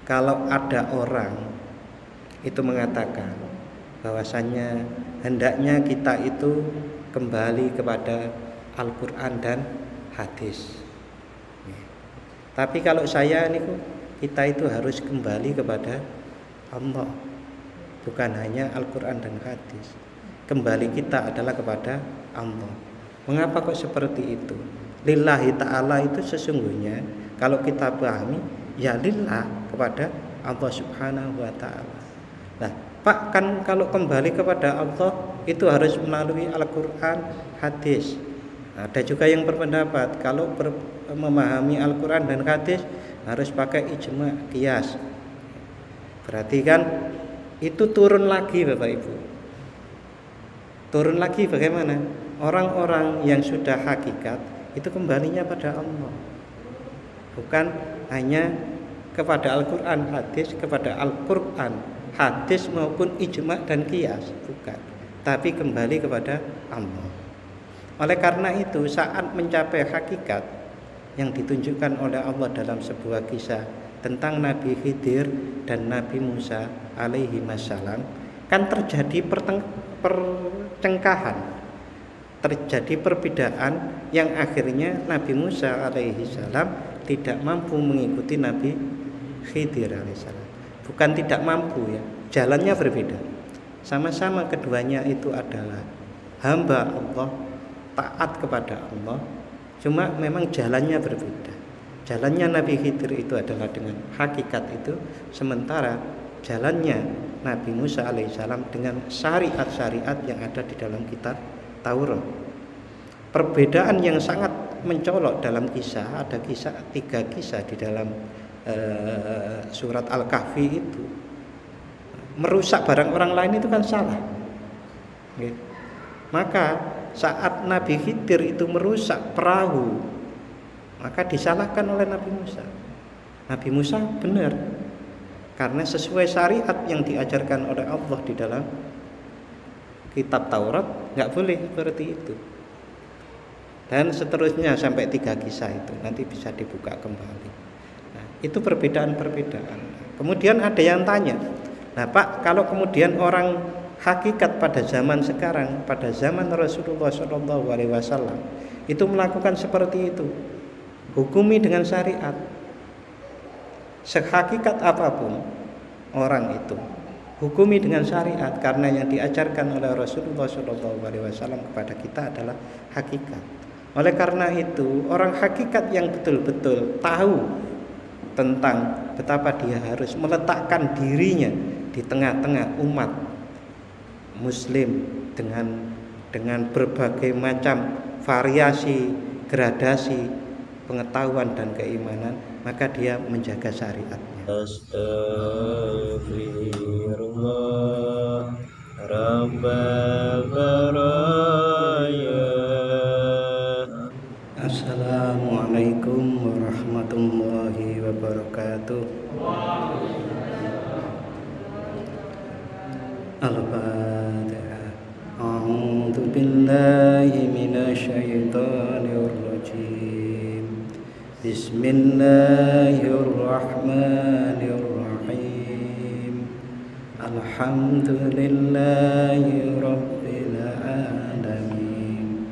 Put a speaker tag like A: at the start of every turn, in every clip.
A: kalau ada orang itu mengatakan bahwasannya hendaknya kita itu kembali kepada Al-Quran dan hadis. Tapi kalau saya niku, kita itu harus kembali kepada Allah, bukan hanya Al-Quran dan hadis. Kembali kita adalah kepada Allah. Mengapa kok seperti itu? Lillahi ta'ala itu sesungguhnya kalau kita pahami, ya lillah, kepada Allah subhanahu wa ta'ala. Nah Pak, kan kalau kembali kepada Allah itu harus melalui Al-Quran, hadis. Ada juga yang berpendapat kalau memahami Al-Quran dan hadis harus pakai ijma, qiyas. Berarti kan itu turun lagi Bapak Ibu. Turun lagi bagaimana? Orang-orang yang sudah hakikat itu kembalinya pada Allah. Bukan hanya kepada Al-Quran, hadis, kepada Al-Quran, hadis maupun ijma dan qiyas, bukan. Tapi kembali kepada Allah. Oleh karena itu saat mencapai hakikat yang ditunjukkan oleh Allah dalam sebuah kisah tentang Nabi Khidir dan Nabi Musa alaihi wassalam, kan terjadi percengkahan, terjadi perbedaan yang akhirnya Nabi Musa alaihi salam tidak mampu mengikuti Nabi Khidir alaihi salam. Bukan tidak mampu ya, jalannya berbeda. Sama-sama keduanya itu adalah hamba Allah, taat kepada Allah, cuma memang jalannya berbeda. Jalannya Nabi Khidir itu adalah dengan hakikat itu, sementara jalannya Nabi Musa alaihissalam dengan syariat-syariat yang ada di dalam kitab Taurat. Perbedaan yang sangat mencolok dalam kisah, ada kisah 3 kisah di dalam surat Al-Kahfi itu. Merusak barang orang lain itu kan salah. Maka saat Nabi Khidir itu merusak perahu, maka disalahkan oleh Nabi Musa. Nabi Musa benar, karena sesuai syariat yang diajarkan oleh Allah di dalam kitab Taurat, nggak boleh seperti itu. Dan seterusnya sampai 3 kisah itu nanti bisa dibuka kembali. Nah, itu perbedaan-perbedaan. Kemudian ada yang tanya, nah Pak, kalau kemudian orang hakikat pada zaman sekarang, pada zaman Rasulullah SAW itu melakukan seperti itu, hukumi dengan syariat, sehakikat apapun orang itu, hukumi dengan syariat, karena yang diajarkan oleh Rasulullah SAW kepada kita adalah hakikat. Oleh karena itu orang hakikat yang betul-betul tahu tentang betapa dia harus meletakkan dirinya di tengah-tengah umat Muslim dengan berbagai macam variasi, gradasi pengetahuan dan keimanan, maka dia menjaga syariatnya. Astaghfirullah Rabbal baraya. Assalamualaikum warahmatullahi wabarakatuh. Al-Fatihah. A'udzu billahi minasyaitonir rajim. Bismillahirrahmanirrahim. Alhamdulillahi rabbil alamin.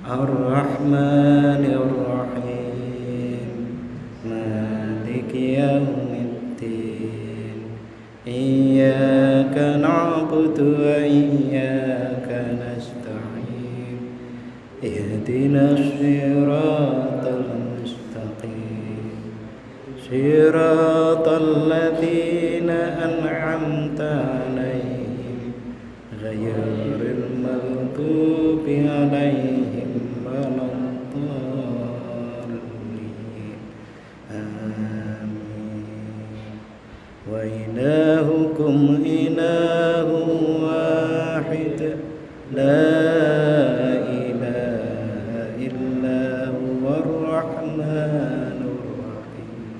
A: Ar-Rahmanir Rahim. Maliki yaumiddin. Iyyaka na'budu wa iyyaka nasta'in. Ihdinas siratal mustaqim. Siratal ladzina an'amta 'alaihim ghairil maghdubi 'alaihim waladdallin. Amin. Wa ilahukum ilahun wahid, la ilaha illa huwar rahmanur rahim.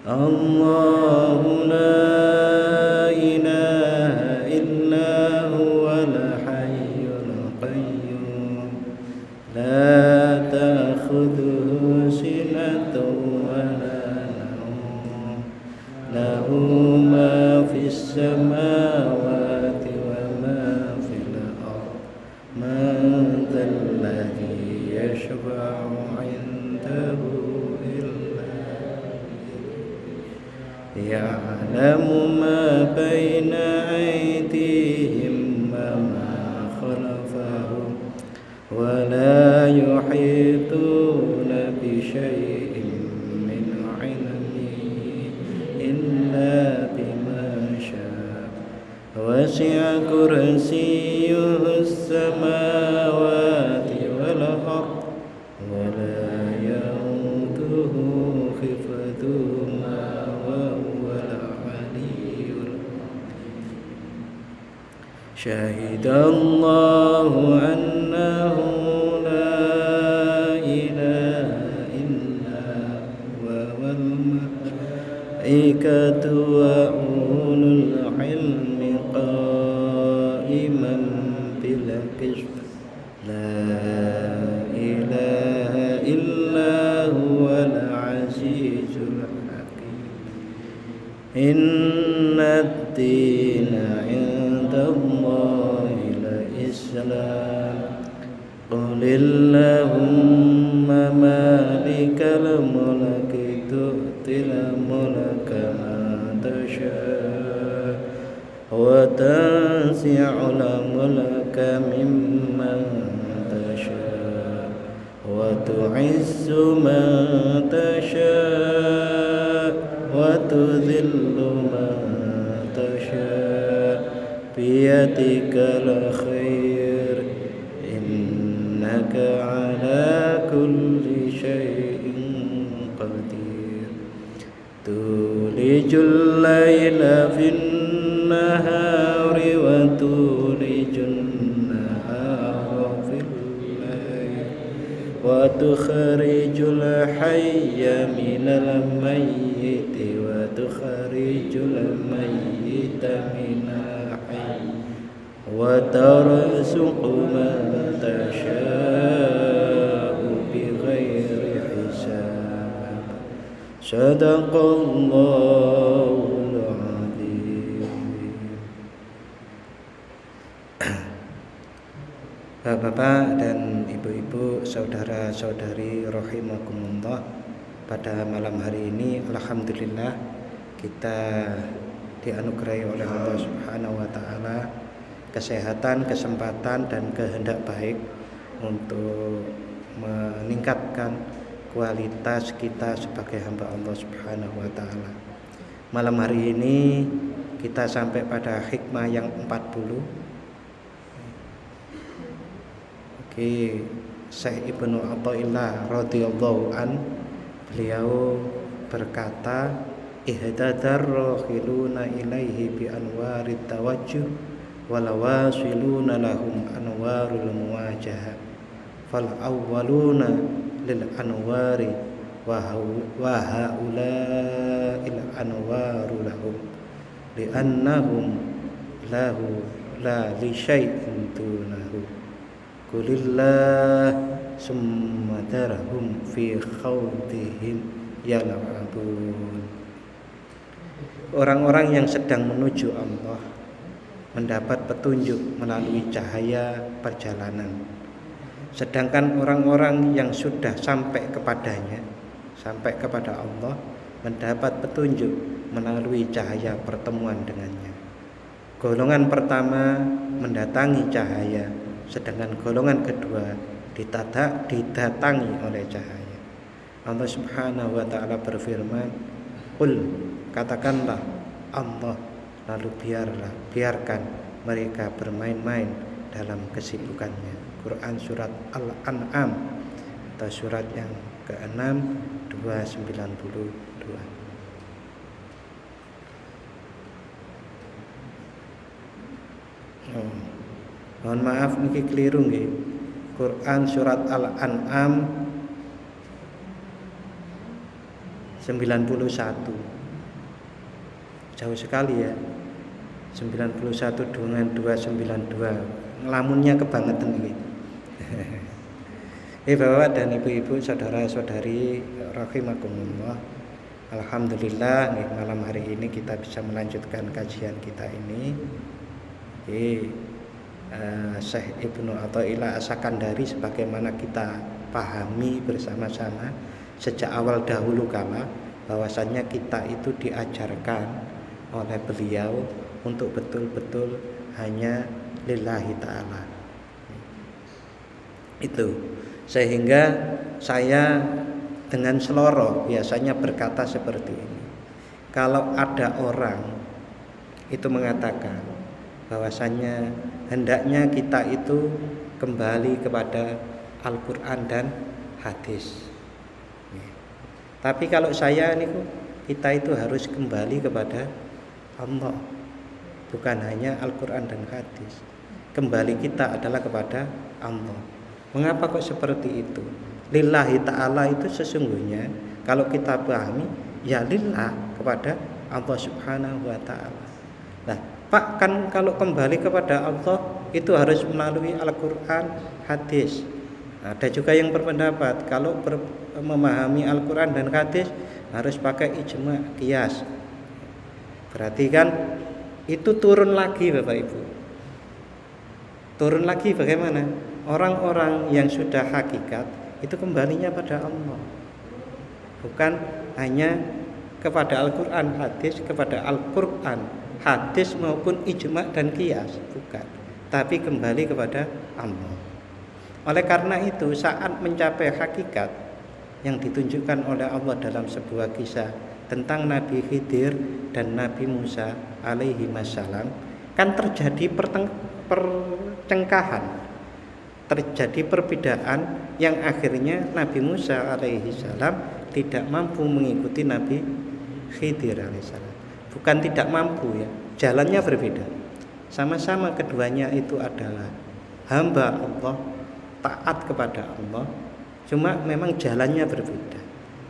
A: Allahu la ilaha illa huwal hayyul qayyum, la ta'khudhuhu sinatun wa la nawm, له ما في السماوات وما في الأرض من ذا الذي يشفع عنده إلا يعلم ما بين أيديهم وما خلفهم ولا يحيطون بشيء من علمه إلا بما شاء وسع كرسيه السماوات والأرض ولا يؤوده حفظهما وهو العلي العظيم شهد الله أنه لا إله إلا هو والملائكة وأولو العلم قائما بالقسط لا إله إلا هو العزيز الحكيم إن الدين عند الله الإسلام قل اللهم مالك الملك تؤتي الملك من تشاء وتنزع الملك ممن تشاء وتعز من تشاء وتذل من تشاء بيدك الخير إنك على كل شيء قدير تولج الليل في النهار وتولج النهار في الليل وتخرج الحي من الميت وتخرج الميت من الحي وترزق من تشاء بغير حساب صدق الله العظيم. Bapak-bapak dan ibu-ibu, saudara-saudari rahimakumullah, pada malam hari ini alhamdulillah kita dianugerahi oleh Allah Subhanahu wa taala kesehatan, kesempatan dan kehendak baik untuk meningkatkan kualitas kita sebagai hamba Allah Subhanahu wa taala. Malam hari ini kita sampai pada hikmah yang 40. Oke, Syekh Ibnu Athaillah radhiyallahu an, beliau berkata, ihtadar rakhiluna ilaihi bi anwarit tawajjuh walawasiluna lahum anwarul muwajahah fal awwaluna lil anwari wa haula'il anwaru lahum li'annahum lahu la li syai'in dunahu qulillah summa darhum fi khawdihim yal'abun. Orang-orang yang sedang menuju Allah mendapat petunjuk melalui cahaya perjalanan, sedangkan orang-orang yang sudah sampai kepadanya, sampai kepada Allah, mendapat petunjuk melalui cahaya pertemuan dengannya. Golongan pertama mendatangi cahaya, sedangkan golongan kedua didatangi oleh cahaya. Allah Subhanahu wa taala berfirman, "Qul," katakanlah Allah, lalu biarkan mereka bermain-main dalam kesibukannya. Quran surat Al-An'am atau surat yang ke-6 292. Mohon maaf niki keliru nggih. Quran surat Al-An'am 91. Jauh sekali ya. 91 dengan 292. Ngelamunnya kebangetan iki. Bapak dan ibu-ibu, saudara-saudari rahimakumullah. Alhamdulillah nih, malam hari ini kita bisa melanjutkan kajian kita ini. Jadi Syekh Ibnu Athaillah As-Sakandari sebagaimana kita pahami bersama-sama sejak awal dahulu kala, bahwasannya kita itu diajarkan oleh beliau untuk betul-betul hanya lillahi ta'ala. Itu sehingga saya dengan seloroh biasanya berkata seperti ini. Kalau ada orang itu mengatakan bahwasannya hendaknya kita itu kembali kepada Al-Quran dan hadis. Tapi kalau saya ini, kita itu harus kembali kepada Allah, bukan hanya Al-Quran dan hadis. Kembali kita adalah kepada Allah. Mengapa kok seperti itu? Lillahi ta'ala itu sesungguhnya kalau kita pahami, ya lillah, kepada Allah subhanahu wa ta'ala. Nah, Pak, kan kalau kembali kepada Allah itu harus melalui Al-Quran, hadis. Ada juga yang berpendapat kalau memahami Al-Quran dan hadis harus pakai ijma' qiyas. Berarti kan itu turun lagi Bapak Ibu. Turun lagi bagaimana? Orang-orang yang sudah hakikat itu kembalinya pada Allah. Bukan hanya kepada Al-Quran, hadis, kepada Al-Quran, hadis maupun ijma' dan qiyas, bukan. Tapi kembali kepada Allah. Oleh karena itu saat mencapai hakikat yang ditunjukkan oleh Allah dalam sebuah kisah tentang Nabi Khidir dan Nabi Musa alaihi wassalam, kan terjadi percengkahan, terjadi perbedaan yang akhirnya Nabi Musa alaihi salam tidak mampu mengikuti Nabi Khidir alaihi salam. Bukan tidak mampu ya, jalannya berbeda. Sama-sama keduanya itu adalah hamba Allah, taat kepada Allah, cuma memang jalannya berbeda.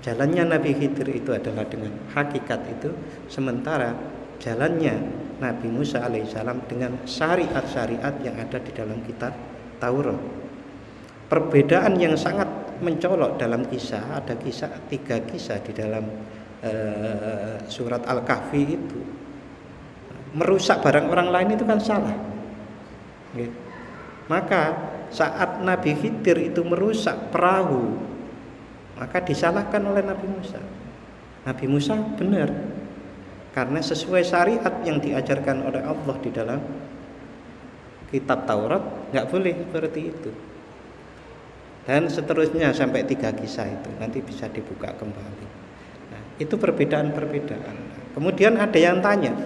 A: Jalannya Nabi Khidir itu adalah dengan hakikat itu, sementara jalannya Nabi Musa alaihissalam dengan syariat-syariat yang ada di dalam kitab Taurat. Perbedaan yang sangat mencolok dalam kisah, ada kisah, 3 kisah di dalam surat Al-Kahfi itu. Merusak barang orang lain itu kan salah. Maka saat Nabi Khidir itu merusak perahu, maka disalahkan oleh Nabi Musa. Nabi Musa benar, karena sesuai syariat yang diajarkan oleh Allah di dalam kitab Taurat, nggak boleh seperti itu. Dan seterusnya sampai 3 kisah itu nanti bisa dibuka kembali. Nah, itu perbedaan-perbedaan. Kemudian ada yang tanya,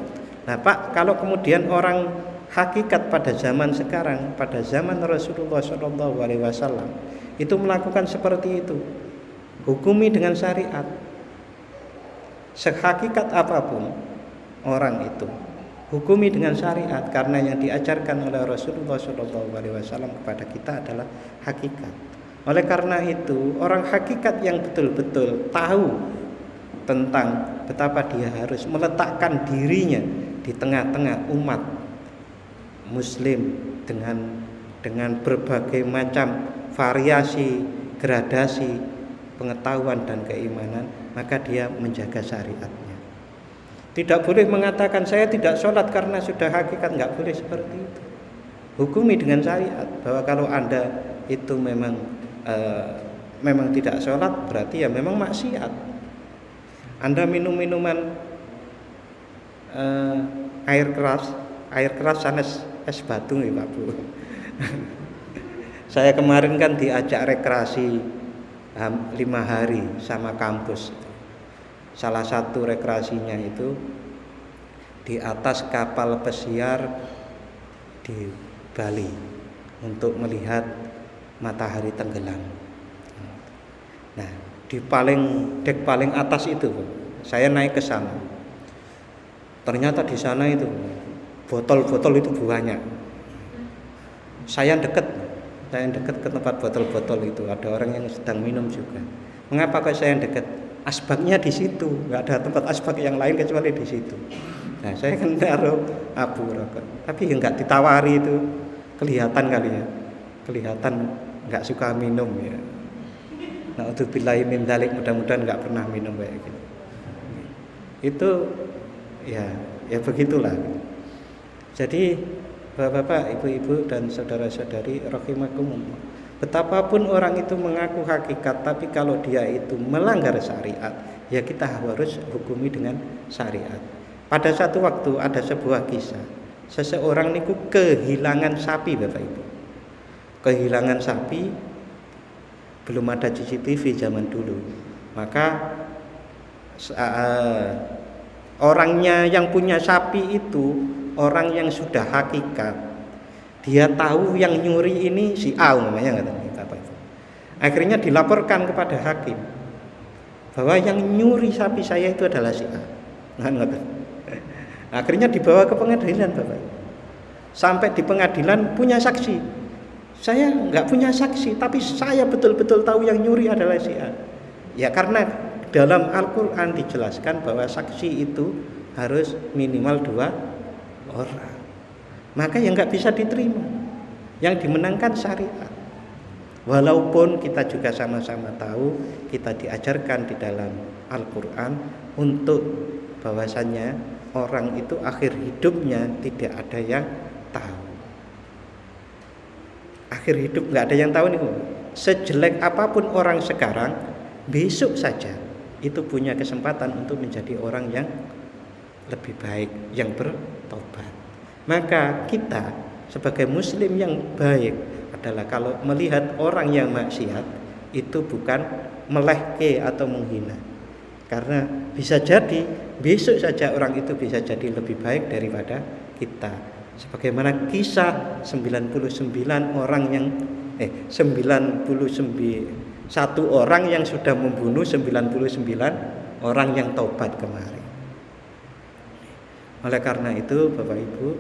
A: nah Pak, kalau kemudian orang hakikat pada zaman sekarang, pada zaman Rasulullah SAW itu melakukan seperti itu, hukumi dengan syariat, sehakikat apapun orang itu, hukumi dengan syariat, karena yang diajarkan oleh Rasulullah SAW kepada kita adalah hakikat. Oleh karena itu, orang hakikat yang betul-betul tahu tentang betapa dia harus meletakkan dirinya di tengah-tengah umat Muslim dengan berbagai macam variasi, gradasi pengetahuan dan keimanan, maka dia menjaga syariatnya. Tidak boleh mengatakan saya tidak sholat karena sudah hakikat, nggak boleh seperti itu. Hukumi dengan syariat, bahwa kalau Anda itu memang tidak sholat, berarti ya memang maksiat. Anda minum minuman air keras sanes es batu nih Pak Bu. Saya kemarin kan diajak rekreasi 5 hari sama kampus. Salah satu rekreasinya itu di atas kapal pesiar di Bali untuk melihat matahari tenggelam. Nah, di dek paling atas itu saya naik ke sana. Ternyata di sana itu botol-botol itu banyak. Saya dekat ke tempat botol-botol itu, ada orang yang sedang minum juga. Mengapa kok saya dekat? Asbaknya di situ, nggak ada tempat asbak yang lain kecuali di situ. Nah, saya kan taruh abu rokok, tapi nggak ditawari itu, kelihatan kali ya, kelihatan nggak suka minum ya. Nah, untuk billahi min dzalik, mudah-mudahan nggak pernah minum kayak gitu. Itu ya begitulah. Jadi Bapak-bapak, ibu-ibu dan saudara-saudari rahimakumullah, betapapun orang itu mengaku hakikat, tapi kalau dia itu melanggar syariat, ya kita harus hukumi dengan syariat. Pada satu waktu ada sebuah kisah, seseorang niku kehilangan sapi, Bapak Ibu. Kehilangan sapi, belum ada CCTV zaman dulu. Maka orangnya yang punya sapi itu orang yang sudah hakikat, dia tahu yang nyuri ini si A namanya, akhirnya dilaporkan kepada hakim bahwa yang nyuri sapi saya itu adalah si A. Akhirnya dibawa ke pengadilan, Bapak. Sampai di pengadilan punya saksi. Saya nggak punya saksi, tapi saya betul-betul tahu yang nyuri adalah si A. Ya karena dalam Al-Quran dijelaskan bahwa saksi itu harus minimal 2 orang, maka yang nggak bisa diterima, yang dimenangkan syariat. Walaupun kita juga sama-sama tahu, kita diajarkan di dalam Al-Quran untuk bahwasannya orang itu akhir hidupnya tidak ada yang tahu. Akhir hidup nggak ada yang tahu nih. Sejelek apapun orang sekarang, besok saja itu punya kesempatan untuk menjadi orang yang lebih baik, yang bertobat. Maka kita sebagai muslim yang baik adalah kalau melihat orang yang maksiat itu bukan melehke atau menghina, karena bisa jadi besok saja orang itu bisa jadi lebih baik daripada kita. Sebagaimana kisah 99 orang yang 91 orang yang sudah membunuh 99 orang yang taubat kemarin. Oleh karena itu Bapak Ibu,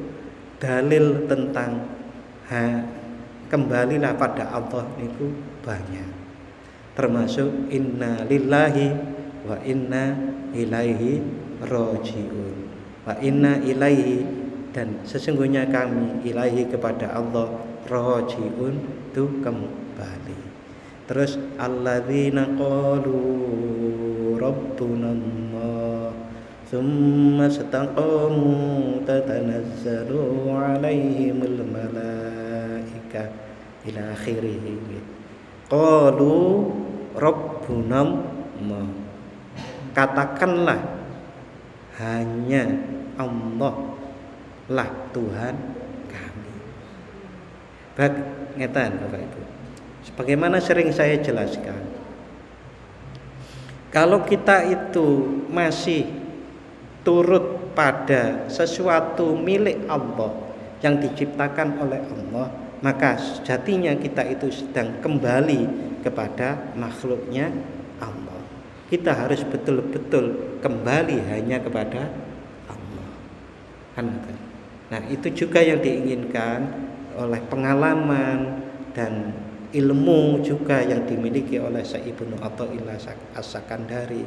A: dalil tentang kembalilah pada Allah itu banyak, termasuk inna lillahi wa inna ilaihi rajiun, wa inna ilaihi, dan sesungguhnya kami ilaihi kepada Allah, rajiun itu kembali. Terus alladzina qalu rabbuna Allah thumma istaqamu tatanazzalu alaihimul malaika ila akhirih. Qalu rabbuna Allah, katakanlah hanya Allah lah Tuhan kami. Ngeten Bapak Ibu, sebagaimana sering saya jelaskan, kalau kita itu masih turut pada sesuatu milik Allah yang diciptakan oleh Allah, maka sejatinya kita itu sedang kembali kepada makhluknya Allah. Kita harus betul-betul kembali hanya kepada Allah. Nah, itu juga yang diinginkan oleh pengalaman dan ilmu juga yang dimiliki oleh Syekh Ibnu Athaillah As-Sakandari,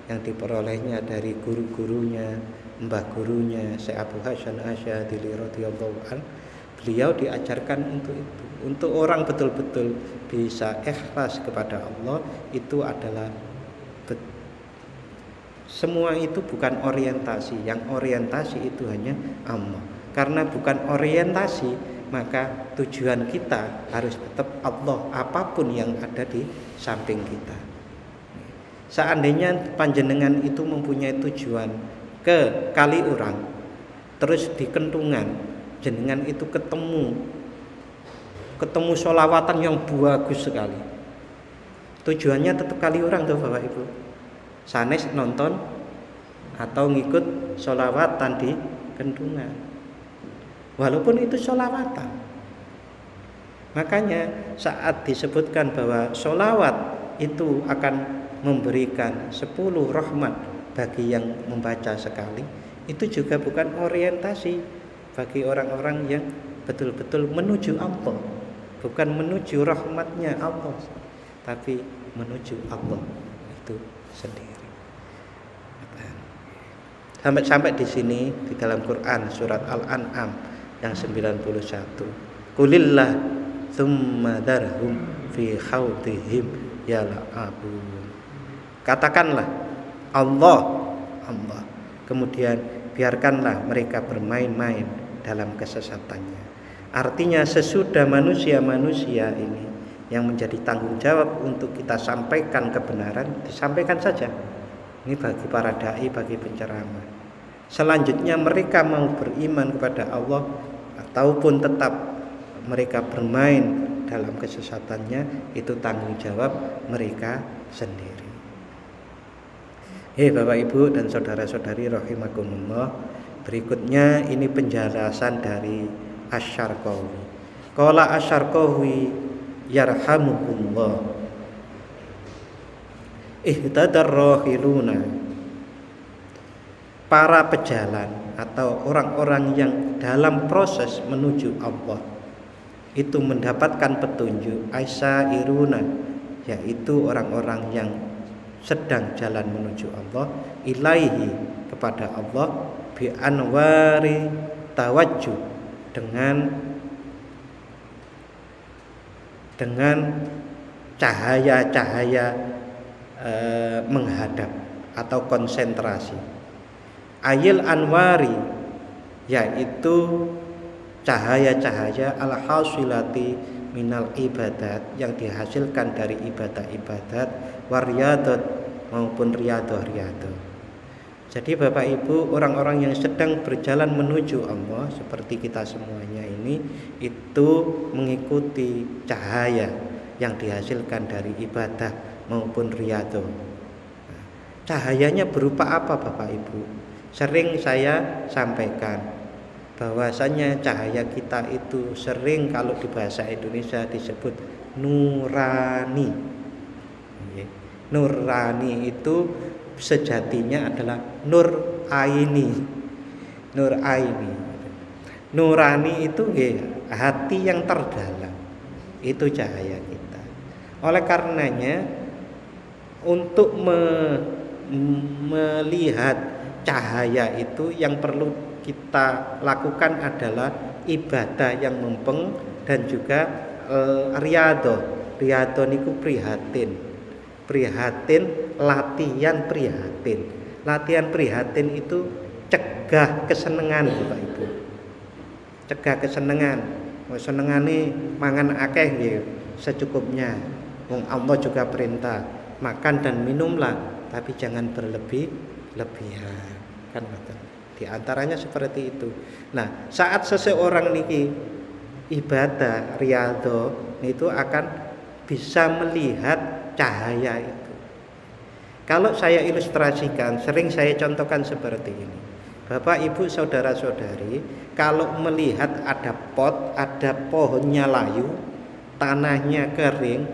A: yang diperolehnya dari guru-gurunya, mbah gurunya Syekh Abu Hasan Asy'adili radhiyallahu an. Beliau diajarkan untuk itu, untuk orang betul-betul bisa ikhlas kepada Allah. Itu adalah semua itu bukan orientasi, yang orientasi itu hanya Allah. Karena bukan orientasi, maka tujuan kita harus tetap Allah, apapun yang ada di samping kita. Seandainya panjenengan itu mempunyai tujuan ke Kaliurang, terus di Kentungan jenengan itu ketemu sholawatan yang bagus sekali, tujuannya tetap Kaliurang tuh Bapak Ibu, sanes nonton atau ngikut sholawatan di Kentungan, walaupun itu sholawatan. Makanya saat disebutkan bahwa sholawat itu akan memberikan 10 rahmat bagi yang membaca sekali, itu juga bukan orientasi bagi orang-orang yang betul-betul menuju Allah, bukan menuju rahmatnya Allah, tapi menuju Allah itu sendiri. Sampai di sini di dalam Quran surat Al-An'am yang 91. Qulillah tsumma darhum fi khawdihim yal'abun. Katakanlah Allah kemudian biarkanlah mereka bermain-main dalam kesesatannya. Artinya sesudah manusia-manusia ini yang menjadi tanggung jawab untuk kita sampaikan kebenaran, disampaikan saja. Ini bagi para dai, bagi penceramah. Selanjutnya mereka mau beriman kepada Allah ataupun tetap mereka bermain dalam kesesatannya, itu tanggung jawab mereka sendiri. Bapak Ibu dan saudara-saudari rahimakumullah, berikutnya ini penjelasan dari Asy-Syarqawi. Qala Asy-Syarqawi yarhamukumullah, ihtadar rahiluna, para pejalan atau orang-orang yang dalam proses menuju Allah itu mendapatkan petunjuk, aisairuna, yaitu orang-orang yang sedang jalan menuju Allah, ilaihi, kepada Allah, bi anwari tawajjuh, dengan cahaya-cahaya menghadap atau konsentrasi. Ayil anwari, yaitu cahaya-cahaya al-hasilati minal ibadat, yang dihasilkan dari ibadah-ibadat, wariyadat, maupun riyadah-riyadah. Jadi Bapak Ibu, orang-orang yang sedang berjalan menuju Allah seperti kita semuanya ini, itu mengikuti cahaya yang dihasilkan dari ibadah maupun riyadah. Cahayanya berupa apa Bapak Ibu? Sering saya sampaikan bahwasanya cahaya kita itu sering kalau di bahasa Indonesia disebut nurani. Nurani itu sejatinya adalah nur aini. Nur aini. Nurani itu hati yang terdalam. Itu cahaya kita. Oleh karenanya untuk melihat cahaya itu yang perlu kita lakukan adalah ibadah yang mempeng dan juga riyadhah. Riyadhah niku prihatin. Latihan prihatin. Latihan prihatin itu cegah kesenengan Bapak Ibu. Cegah kesenengan. Senengane mangan akeh nggih secukupnya. Wong Allah juga perintah, makan dan minumlah, tapi jangan berlebihan. Kan betul. Di antaranya seperti itu. Nah, saat seseorang niki ibadah riyadhah itu akan bisa melihat cahaya itu. Kalau saya ilustrasikan, sering saya contohkan seperti ini. Bapak, Ibu, saudara-saudari, kalau melihat ada pot, ada pohonnya layu, tanahnya kering,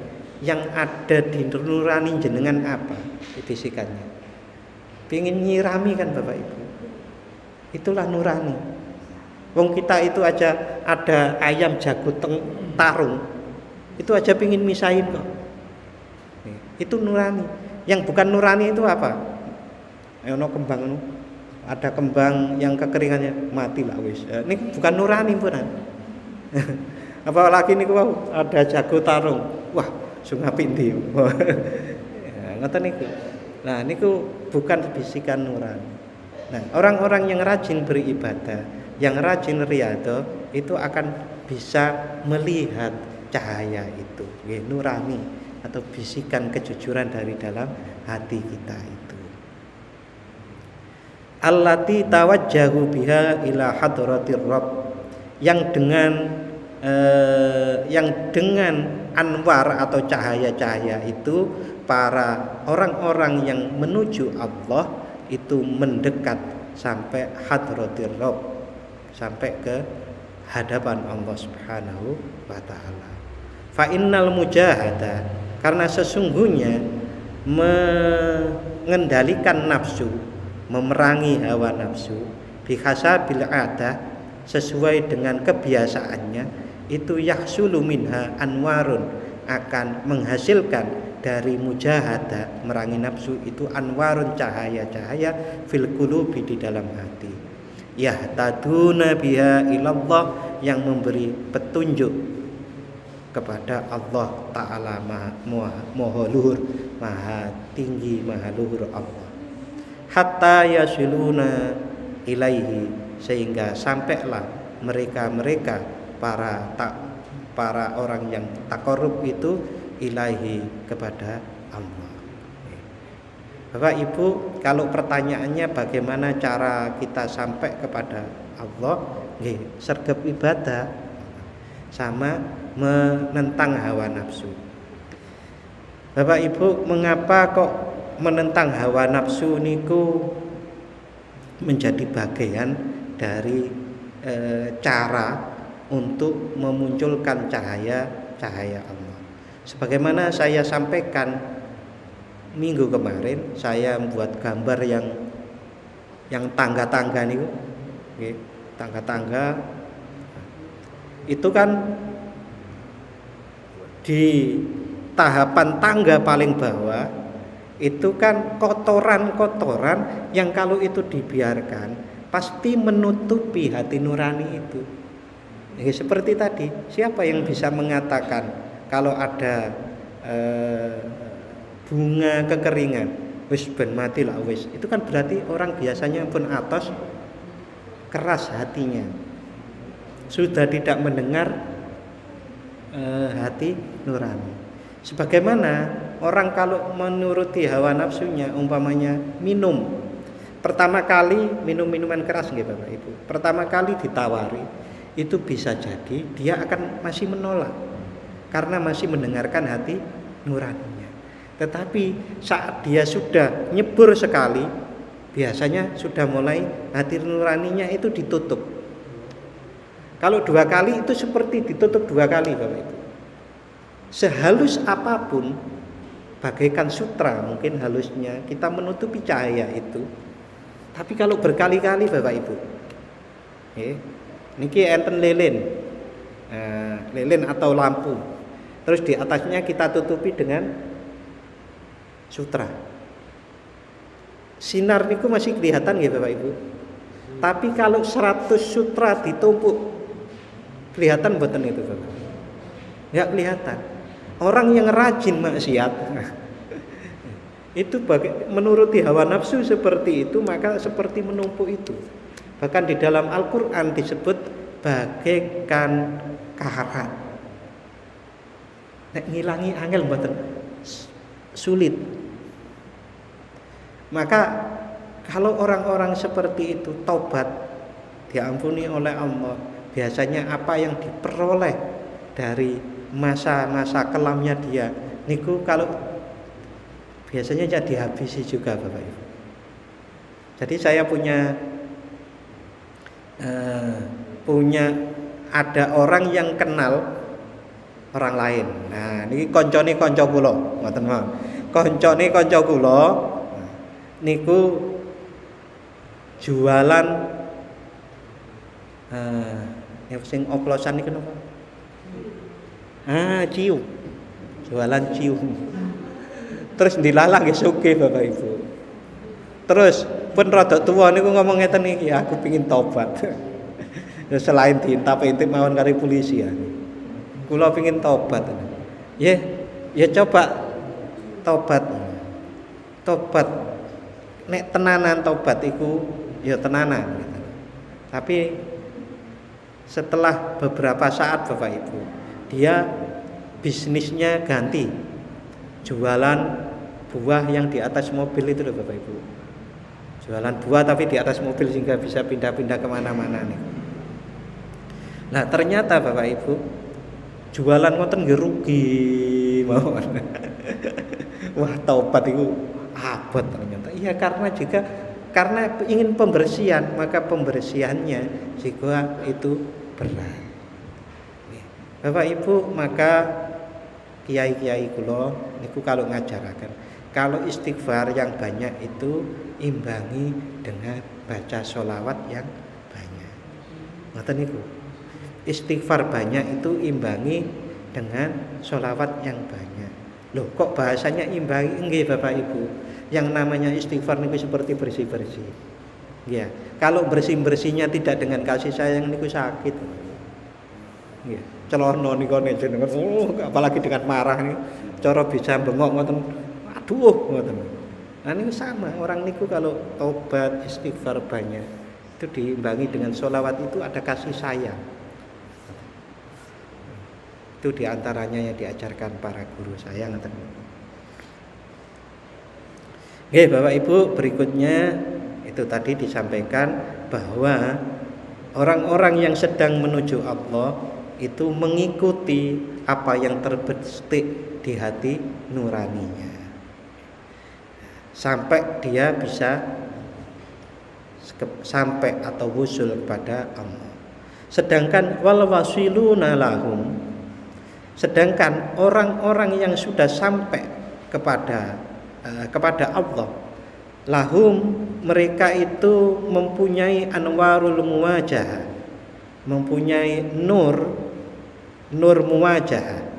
A: yang ada di nurani jenengan apa? Bisikannya. Pingin nyirami kan Bapak Ibu? Itulah nurani. Wong kita itu aja ada ayam jago tarung, itu aja pingin misahin kok. Itu nurani. Yang bukan nurani itu apa? Ono kembang, ada kembang yang kekeringannya mati lah wis. Ini bukan nurani benar. Apalagi niku ada jago tarung. Wah, sungai pindi. Ngoten niku. Nah, niku bukan bisikan nurani. Nah, orang-orang yang rajin beribadah, yang rajin riyadhah, itu akan bisa melihat cahaya itu, nurani atau bisikan kejujuran dari dalam hati kita itu. Allati tawajjahu biha ila hadratir Rabb, yang dengan anwar atau cahaya-cahaya itu para orang-orang yang menuju Allah itu mendekat sampai hadratir Rabb, sampai ke hadapan Allah Subhanahu wa taala. Fa innal mujahada, karena sesungguhnya mengendalikan nafsu, memerangi hawa nafsu, bihasabil adah, sesuai dengan kebiasaannya, itu yahsulu minha anwarun, akan menghasilkan dari mujahadah, merangi nafsu itu anwarun, cahaya-cahaya, fil qulubi, di dalam hati, yahtaduna biha ilallah, yang memberi petunjuk kepada Allah Ta'ala, maha luhur, maha tinggi, maha luhur Allah. hatta yasiluna ilaihi, sehingga sampailah mereka para orang yang takarrub itu ilaihi, kepada Allah. Bapak Ibu, kalau pertanyaannya bagaimana cara kita sampai kepada Allah, sergap ibadah sama menentang hawa nafsu. Bapak Ibu, mengapa kok menentang hawa nafsu niku menjadi bagian dari cara untuk memunculkan cahaya Allah. Sebagaimana saya sampaikan minggu kemarin, saya membuat gambar yang tangga-tangga niku, tangga-tangga itu kan di tahapan tangga paling bawah itu kan kotoran-kotoran yang kalau itu dibiarkan pasti menutupi hati nurani itu. Seperti tadi, siapa yang bisa mengatakan kalau ada bunga kekeringan, wis ben mati lah wis, itu kan berarti orang biasanya pun atos keras hatinya, sudah tidak mendengar hati nurani. Sebagaimana orang kalau menuruti hawa nafsunya, umpamanya minum, pertama kali minum minuman keras nggih Bapak Ibu, pertama kali ditawari, itu bisa jadi dia akan masih menolak karena masih mendengarkan hati nuraninya. Tetapi saat dia sudah nyebur sekali, biasanya sudah mulai hati nuraninya itu ditutup. Kalau 2 kali itu seperti ditutup 2 kali Bapak Ibu. Sehalus apapun, bagaikan sutra mungkin halusnya kita menutupi cahaya itu. Tapi kalau berkali-kali Bapak Ibu, niki enten lilin, lilin atau lampu, terus di atasnya kita tutupi dengan sutra. Sinar niku masih kelihatan ya Bapak Ibu. Tapi kalau 100 sutra ditumpuk, kelihatan mboten itu Bapak? Enggak kelihatan. Orang yang rajin maksiat itu menuruti hawa nafsu seperti itu, maka seperti menumpuk itu. Bahkan di dalam Al-Quran disebut bagaikan karat. Nek ngilangi angel mboten sulit. Maka kalau orang-orang seperti itu tobat, diampuni oleh Allah, biasanya apa yang diperoleh dari masa-masa kelamnya dia niku kalau biasanya jadi habisi juga Bapak Ibu. Jadi saya punya ada orang yang kenal orang lain. Nah, niki koncone kanca kula, ngoten mawon. Koncone kanca kula niku jualan yang sing oplosan niku napa? Ciu. Jualan ciu. Terus dilalah nggih sugih Bapak Ibu. Terus pun rada tuwa niku ngomong ngeten iki, aku pengin tobat. Selain diintip-intip mawon karo polisi ya. Kula pengin tobat. Ya coba tobat. Tobat. Nek tenanan tobat iku ya tenanan gitu. Tapi setelah beberapa saat Bapak Ibu, dia bisnisnya ganti, jualan buah yang di atas mobil itu loh Bapak Ibu. Jualan buah tapi di atas mobil sehingga bisa pindah-pindah kemana-mana nih. Nah ternyata Bapak Ibu jualan ngoten nggih rugi mawon. Wah tobat itu abot ternyata. Iya karena ingin pembersihan, maka pembersihannya juga itu berat. Bapak Ibu, maka kiai-kiai kula niku kalau ngajaraken, kalau istighfar yang banyak itu imbangi dengan baca sholawat yang banyak. Ngoten niku. Istighfar banyak itu imbangi dengan sholawat yang banyak. Loh, kok bahasanya imbangi? Nggih Bapak Ibu. Yang namanya istighfar niku seperti bersih-bersih. Ya, kalau bersih-bersihnya tidak dengan kasih sayang niku sakit. Ya. Celono niku jenengan apalagi dengan marah nih cara bisa bengok ngoten aduh ngoten Nah ini sama, orang niku kalau tobat istighfar banyak itu diimbangi dengan sholawat, itu ada kasih sayang. Itu diantaranya yang diajarkan para guru saya. Oke Bapak Ibu, berikutnya itu tadi disampaikan bahwa orang-orang yang sedang menuju Allah itu mengikuti apa yang terbetik di hati nuraninya, sampai dia bisa sampai atau wusul kepada Allah. Sedangkan wal wasiluna lahum, sedangkan orang-orang yang sudah sampai kepada Allah, lahum, mereka itu mempunyai anwarul muwajah, mempunyai nur muwajah.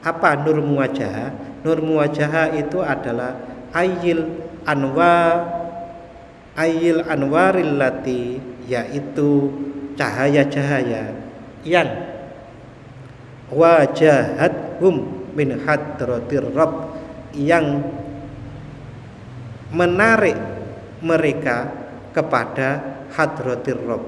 A: Apa nur muwajah? Nur muwajah itu adalah ayil anwaril lati, yaitu cahaya-cahaya yang wajahathum min hadratir rabb, yang menarik mereka kepada hadratir rabb.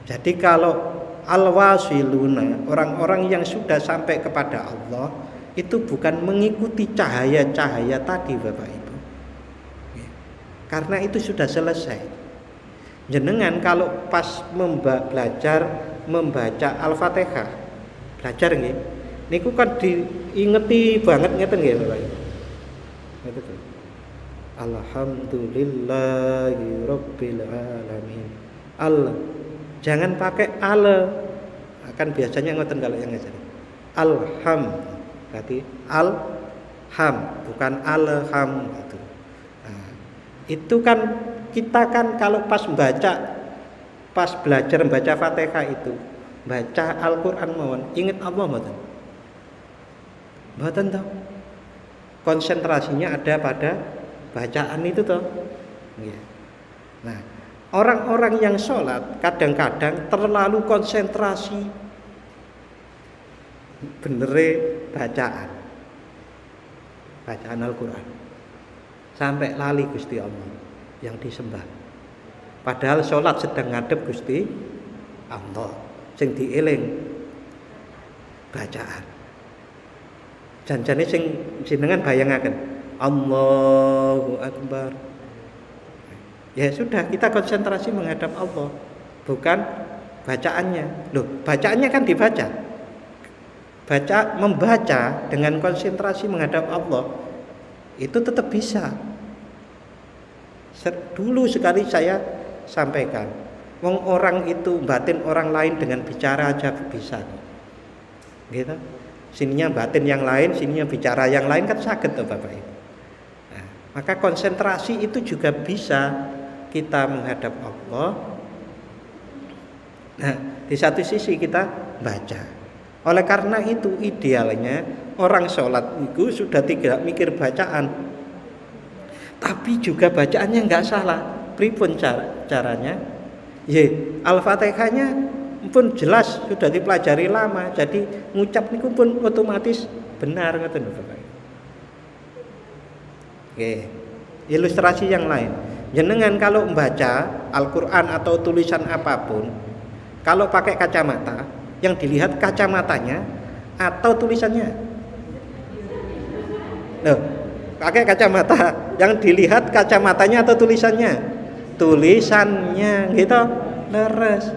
A: Jadi kalau al-wasiluna, orang-orang yang sudah sampai kepada Allah, itu bukan mengikuti cahaya-cahaya tadi Bapak Ibu, karena itu sudah selesai. Jenengan kalau pas belajar membaca Al-Fatihah, belajar nggih, niku kan diingeti banget ngeten nggih Bapak Ibu. Ngeten. Alhamdulillahi rabbil alamin. Jangan pakai kan biasanya ngoten kalau yang ngajar. Alham, berarti alham, bukan alham gitu. Nah, itu kan kita kan kalau pas belajar membaca Fatihah itu, baca Al-Qur'an mawon, ingat Allah mboten? Mboten toh. Konsentrasinya ada pada bacaan itu toh. Nah, orang-orang yang sholat kadang-kadang terlalu konsentrasi benere bacaan Al-Quran, sampai lali Gusti Allah yang disembah. Padahal sholat sedang ngadep Gusti Allah, sing dieling bacaan. Janjane sing jenengan bayangaken Allahu Akbar. Ya sudah, kita konsentrasi menghadap Allah, bukan bacaannya. Loh, bacaannya kan dibaca. Membaca dengan konsentrasi menghadap Allah itu tetap bisa. Dulu sekali saya sampaikan, wong orang itu batin orang lain dengan bicara aja bisa. Gitu. Sininya batin yang lain, sininya bicara yang lain, kan saged toh Bapak Ibu. Nah, maka konsentrasi itu juga bisa kita menghadap Allah. Nah, di satu sisi kita baca. Oleh karena itu idealnya orang sholat itu sudah tidak mikir bacaan, tapi juga bacaannya nggak salah. Pripun caranya? Al-Fatihahnya pun jelas sudah dipelajari lama, jadi ngucap niku pun otomatis benar ngoten Bapak. Oke. Ilustrasi yang lain. Jenengan kalau membaca Al-Quran atau tulisan apapun, kalau pakai kacamata, yang dilihat kacamatanya atau tulisannya? Loh, pakai kacamata, yang dilihat kacamatanya atau tulisannya? Tulisannya, gitu. Leres.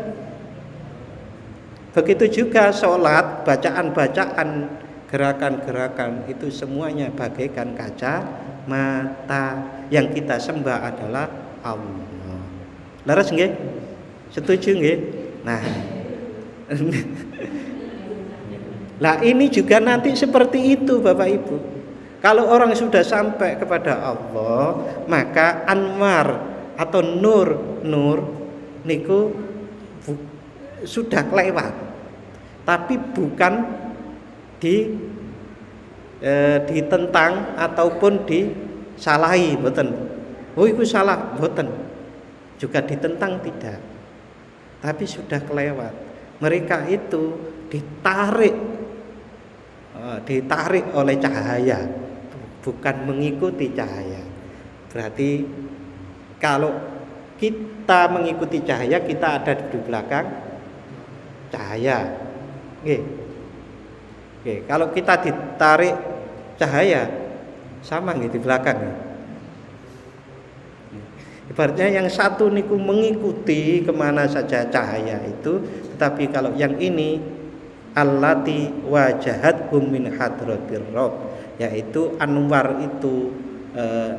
A: Begitu juga sholat, bacaan-bacaan, gerakan-gerakan itu semuanya bagaikan kacamata. Yang kita sembah adalah Allah. Leres nggih? Setuju nggih? Nah. Lah ini juga nanti seperti itu Bapak Ibu. Kalau orang sudah sampai kepada Allah, maka anwar atau nur niku sudah kelewat. Tapi bukan ditentang ataupun disalahi, mboten. Oh itu salah, mboten. Juga ditentang tidak. Tapi sudah kelewat. Mereka itu ditarik oleh cahaya. bukan mengikuti cahaya. Berarti kalau kita mengikuti cahaya, kita ada di belakang cahaya. Oke. Kalau kita ditarik cahaya, sama di belakang. Ibaratnya yang satu niku mengikuti kemana saja cahaya itu, tetapi kalau yang ini allati wajahathum min hadratir rabb, yaitu anwar itu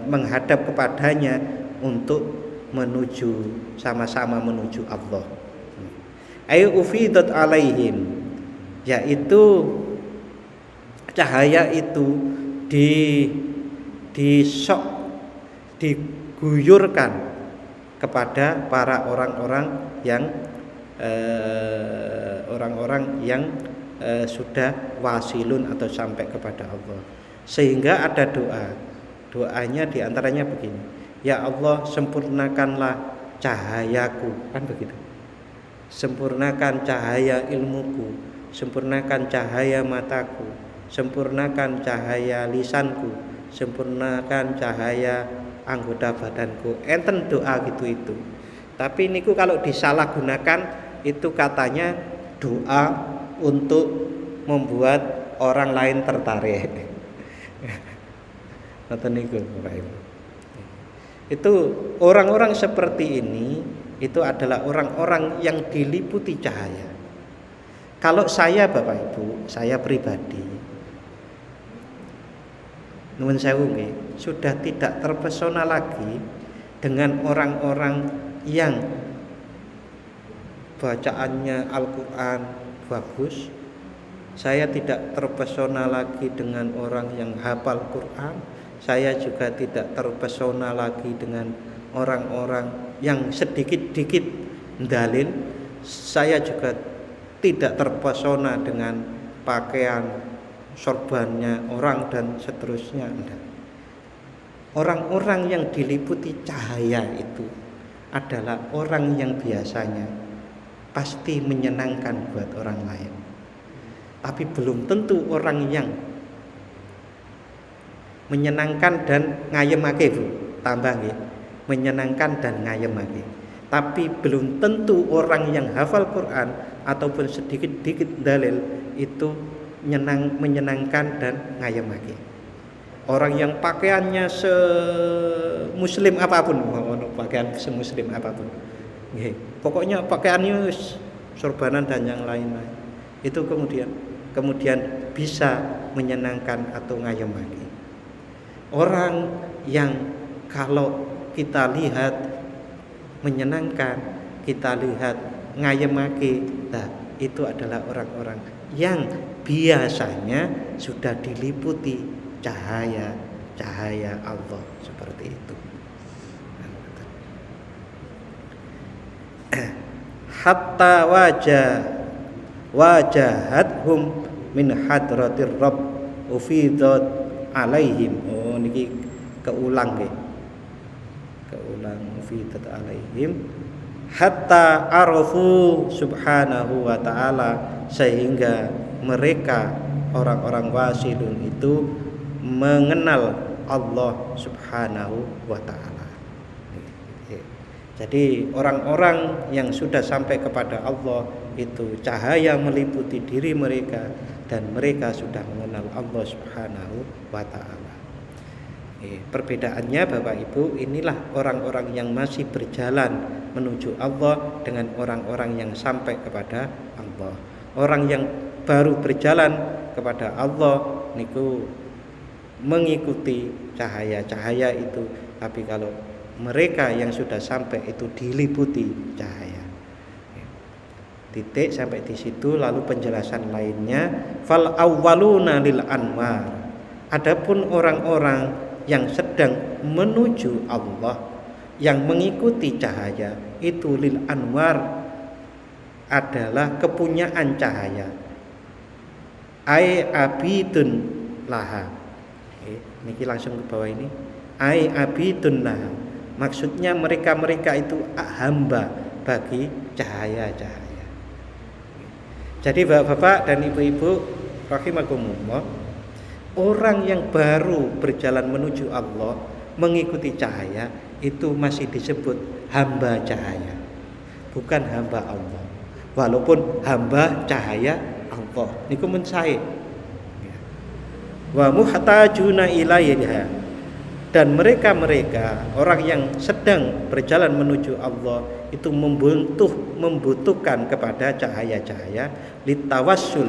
A: menghadap kepadanya untuk menuju, sama-sama menuju Allah. Ay ufidat alaihim, yaitu cahaya itu diguyurkan kepada para orang-orang yang sudah wasilun atau sampai kepada Allah. Sehingga ada doanya diantaranya begini, ya Allah, sempurnakanlah cahayaku, kan begitu. Sempurnakan cahaya ilmuku, sempurnakan cahaya mataku, sempurnakan cahaya lisanku, sempurnakan cahaya anggota badanku. Enten doa gitu itu. Tapi niku kalau disalahgunakan itu katanya doa untuk membuat orang lain tertarik. Ngoten niku Bapak Ibu. Itu orang-orang seperti ini itu adalah orang-orang yang diliputi cahaya. Kalau saya Bapak Ibu, saya pribadi nuwun sewu nggih, sudah tidak terpesona lagi dengan orang-orang yang bacaannya Al-Qur'an bagus. Saya tidak terpesona lagi dengan orang yang hafal Quran. Saya juga tidak terpesona lagi dengan orang-orang yang sedikit-dikit dalil. Saya juga tidak terpesona dengan pakaian sorbannya orang dan seterusnya. Orang-orang yang diliputi cahaya itu adalah orang yang biasanya pasti menyenangkan buat orang lain. Tapi belum tentu orang yang menyenangkan dan ngayemake, Bu. Tambah nggih, menyenangkan dan ngayemake. Tapi belum tentu orang yang hafal Quran ataupun sedikit-dikit dalil itu menyenangkan dan ngayemake. Orang yang pakaiannya semuslim apapun, pakaian semuslim apapun, nggih, pokoknya pakaiannya sorbanan dan yang lain-lain, itu kemudian bisa menyenangkan atau ngayemake. Orang yang kalau kita lihat menyenangkan, kita lihat ngayemake, nah itu adalah orang-orang yang biasanya sudah diliputi cahaya Allah, seperti itu. Hatta wajahathum min hadratir rabb ufidat alaihim. Oh niki keulang nggih. Keulang ufidat alaihim hatta arafu subhanahu wa ta'ala, sehingga mereka orang-orang wasilun itu mengenal Allah subhanahu wa ta'ala. Jadi orang-orang yang sudah sampai kepada Allah itu cahaya meliputi diri mereka dan mereka sudah mengenal Allah subhanahu wa ta'ala. Perbedaannya Bapak Ibu, inilah orang-orang yang masih berjalan menuju Allah dengan orang-orang yang sampai kepada Allah. Orang yang baru berjalan kepada Allah niku mengikuti cahaya-cahaya itu, tapi kalau mereka yang sudah sampai itu diliputi cahaya. Titik sampai di situ, lalu penjelasan lainnya fal awwaluna lil anwar. Adapun orang-orang yang sedang menuju Allah, yang mengikuti cahaya itu lil anwar, adalah kepunyaan cahaya. Ai abidun laha. Niki langsung ke bawah ini. Ai abidun laha. Maksudnya mereka itu hamba bagi cahaya-cahaya. Jadi Bapak-bapak dan Ibu-ibu rahimakumullah, Orang yang baru berjalan menuju Allah, mengikuti cahaya, itu masih disebut hamba cahaya, bukan hamba Allah. Walaupun hamba cahaya Allah niku men sae. Wa muhtajuna ilaiha, dan mereka-mereka orang yang sedang berjalan menuju Allah itu membutuhkan kepada cahaya-cahaya litawassul,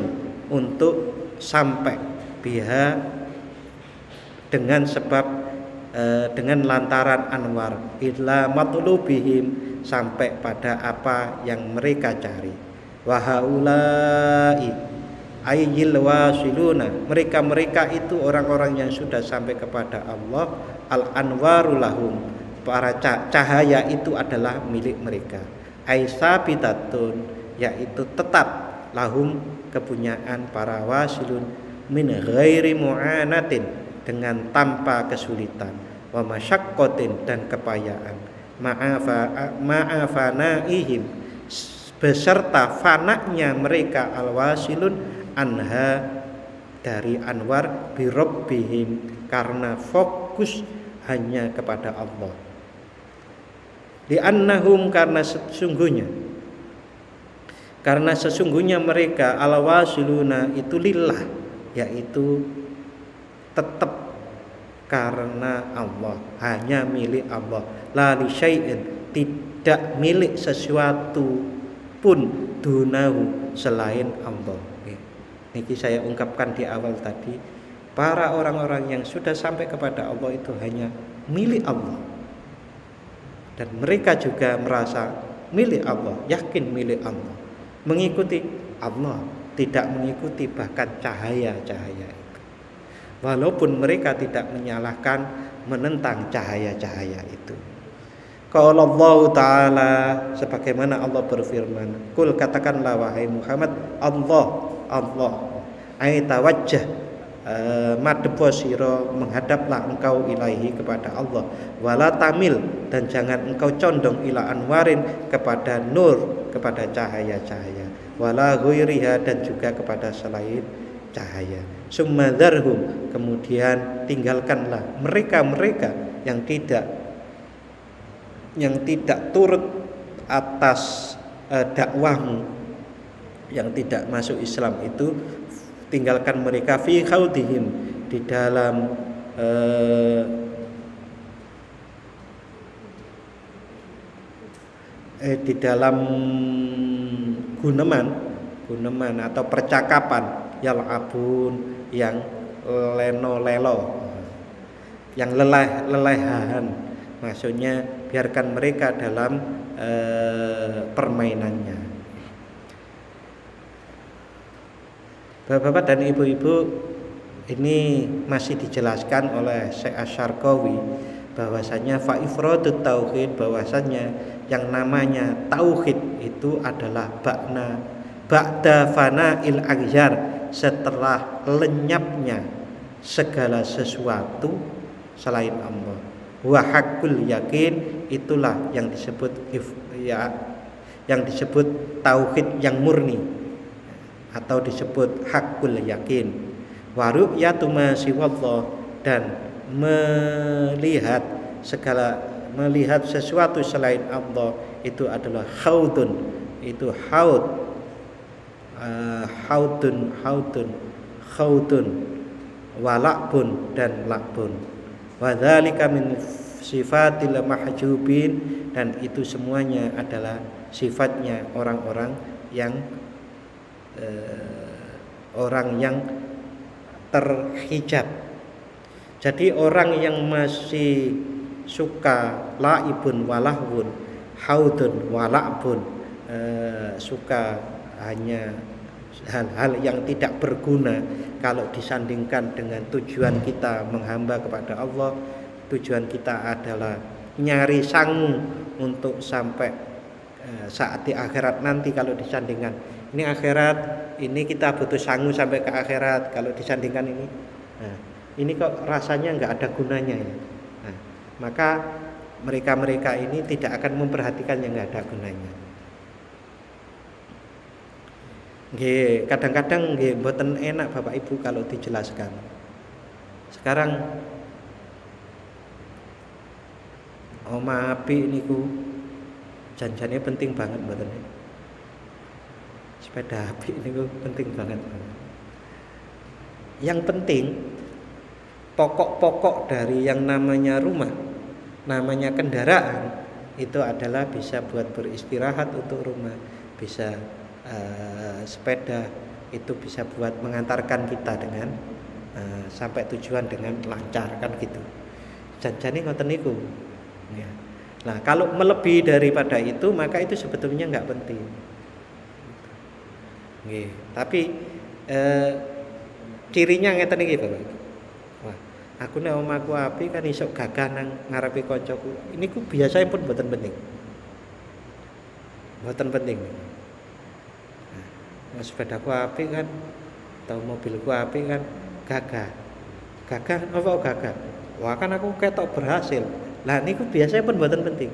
A: untuk sampai biha dengan sebab dengan lantaran anwar illa matlubihim, sampai pada apa yang mereka cari. Wa haula'i ayyil wasiluna, mereka itu orang-orang yang sudah sampai kepada Allah, al anwaru lahum, para cahaya itu adalah milik mereka. Aisabitatun, yaitu tetap lahum, kepunyaan para wasilun, min ghairi mu'anatin, dengan tanpa kesulitan, wa masyaqqatin, dan kepayaan, ma'afanaihim, beserta fanaknya mereka alwasilun anha, dari anwar, birabbihim, karena fokus hanya kepada Allah. Li'annahum, karena sesungguhnya mereka alwasiluna itu lillah, yaitu tetap karena Allah, hanya milik Allah. La li syai'in, tidak milik sesuatu pun, dunahu, selain Allah. Niki saya ungkapkan di awal tadi, para orang-orang yang sudah sampai kepada Allah itu hanya milik Allah, dan mereka juga merasa milik Allah, yakin milik Allah, mengikuti Allah, tidak mengikuti bahkan cahaya-cahaya itu, walaupun mereka tidak menyalahkan, menentang cahaya-cahaya itu. Qala Allah Ta'ala, sebagaimana Allah berfirman, kul, katakanlah wahai Muhammad, Allah ay tawajjah, madhepo sira, menghadaplah engkau ilaihi, kepada Allah, wala tamil, dan jangan engkau condong ila anwarin, kepada nur, kepada cahaya-cahaya, wala ghairiha, dan juga kepada selain cahaya. Summa dzarhum, kemudian tinggalkanlah mereka-mereka yang tidak turut atas dakwahmu, yang tidak masuk Islam itu, tinggalkan mereka fi khaudihim, di dalam guneman atau percakapan, yal'abun, yang leno-lelo, yang lelehan, maksudnya biarkan mereka dalam permainannya. Bapak-bapak dan ibu-ibu, ini masih dijelaskan oleh Syekh Asy-Syarqawi bahwasanya fa ifradut tauhid, bahwasanya yang namanya tauhid itu adalah ba'da fana'il aghyar, setelah lenyapnya segala sesuatu selain Allah. Wa haqqul yakin, itulah yang disebut tauhid yang murni, atau disebut hakul yakin. Wa ru'yatu ma siwallah, dan melihat sesuatu selain Allah itu adalah haudun, itu haudun wa la'bun, dan la'bun. Wa dzalika min sifatil mahjubin, dan itu semuanya adalah sifatnya orang-orang yang terhijab. Jadi orang yang masih suka laibun walahun, haudun wala'bun, suka hanya hal-hal yang tidak berguna, kalau disandingkan dengan tujuan kita menghamba kepada Allah, tujuan kita adalah nyari sangu untuk sampai saat di akhirat nanti. Kalau disandingkan ini akhirat, ini kita butuh sangu sampai ke akhirat. Kalau disandingkan ini, ini kok rasanya nggak ada gunanya ya. Maka mereka ini tidak akan memperhatikan yang nggak ada gunanya. Kadang-kadang mboten enak Bapak Ibu kalau dijelaskan. Sekarang oma api niku janjane penting banget mboten. Sepeda api niku penting banget. Yang penting pokok-pokok dari yang namanya rumah, namanya kendaraan itu adalah bisa buat beristirahat untuk rumah, bisa sepeda itu bisa buat mengantarkan kita dengan sampai tujuan dengan lancar kan gitu. Janjane ngoten niku. Ya. Nah, kalau melebihi daripada itu maka itu sebetulnya nggak penting. Nggih, tapi cirinya ngeten iki, Bapak. Wah, aku nek omahku api kan iso gagah nang ngarepe kancaku. Niku biasanya pun mboten penting. Mboten penting. Nah, sepedaku api kan atau mobilku api kan gagah. Gagah apa gagah? Wah, kan aku ketok berhasil. Lah niku biasanya pun mboten penting.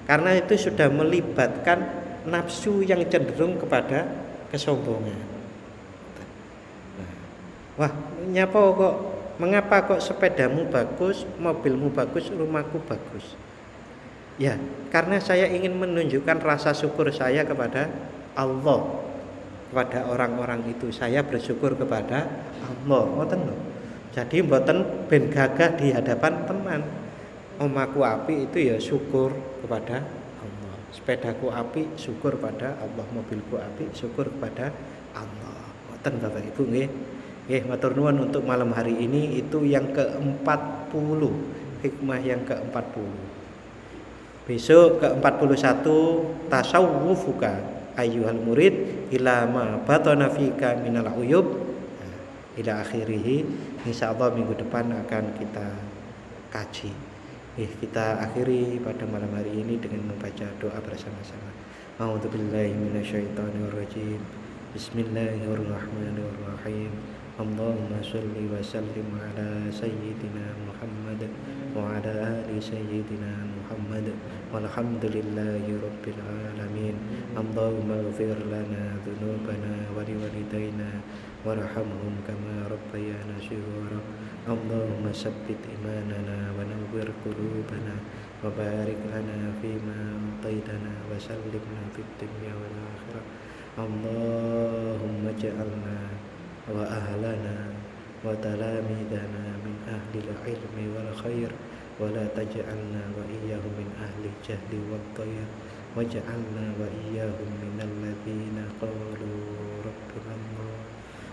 A: Karena itu sudah melibatkan nafsu yang cenderung kepada kesombongan. Nah, wah, nyapa kok mengapa kok sepedamu bagus, mobilmu bagus, rumahku bagus? Ya, karena saya ingin menunjukkan rasa syukur saya kepada Allah, kepada orang-orang itu. Saya bersyukur kepada Allah, ngoten lho. Jadi mboten ben gagah di hadapan teman. Omahku api itu ya syukur kepada Allah. Sepedaku api syukur pada Allah, mobilku api syukur kepada Allah. Ngoten Bapak Ibu nggih. Nggih, matur nuwun untuk malam hari ini itu yang ke-40, hikmah yang ke-40. Besok ke-41 tasawwufuka ayyuhal murid ila ma batana fika minal uyub ila akhirih. Insyaallah minggu depan akan kita kaji. Kita akhiri pada malam hari ini dengan membaca doa bersama-sama. A'udzubillahi minasyaitonirrajim. Bismillahirrahmanirrahim. Allahumma shalli wa sallim ala sayyidina Muhammad wa ala ali sayyidina Muhammad walhamdulillahi rabbil alamin. Allahumma ighfir lana dhunubana wa liwalidayna warhamhum kama rabbayana shighara. Allahumma sabbit imanana wa nawwir qulubana wa barik lana fima ataitana wa sallimna fid dunya wal akhirah. Allahumma ja'alna wa ahlana wa talamidana min ahli al-ilmi wal khair wa la taj'alna wa iyyahum min ahli jahli wad dhayr waj'alna wa iyyahum min alladhina qalu rabbuna Allah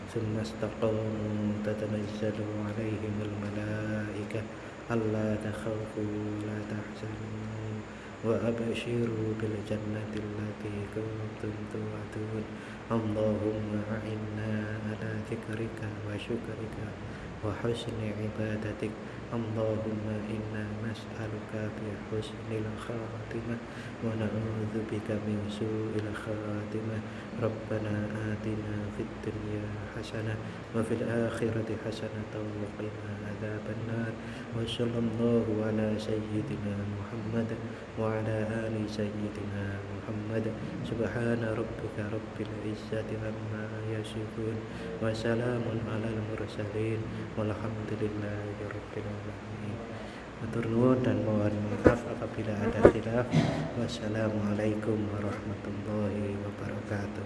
A: thumma istaqamu tatanazzalu alaihim al-malaikah alla takhafu wa la tahzanu wa abshiru bil jannati allati kuntum tu'adun. Allahumma a'inna ala dzikrika wa syukrika wa husni ibadatik. Allahumma inna nas'aluka bi husnil khatimah wa na'udzu bika min su'il khatimah. Rabbana atina fid dunya hasanah wa fil akhirati hasanah wa qina adzabannar. Wa sallallahu ala sayyidina Muhammad wa ala ali sayyidina Muhammad. Subhana rabbika rabbil izzati amma yasifun wa salamun alal mursalin walhamdulillahi rabbil alamin. Matur nuwun dan mohon maaf apabila ada khilaf. Wassalamualaikum warahmatullahi wabarakatuh.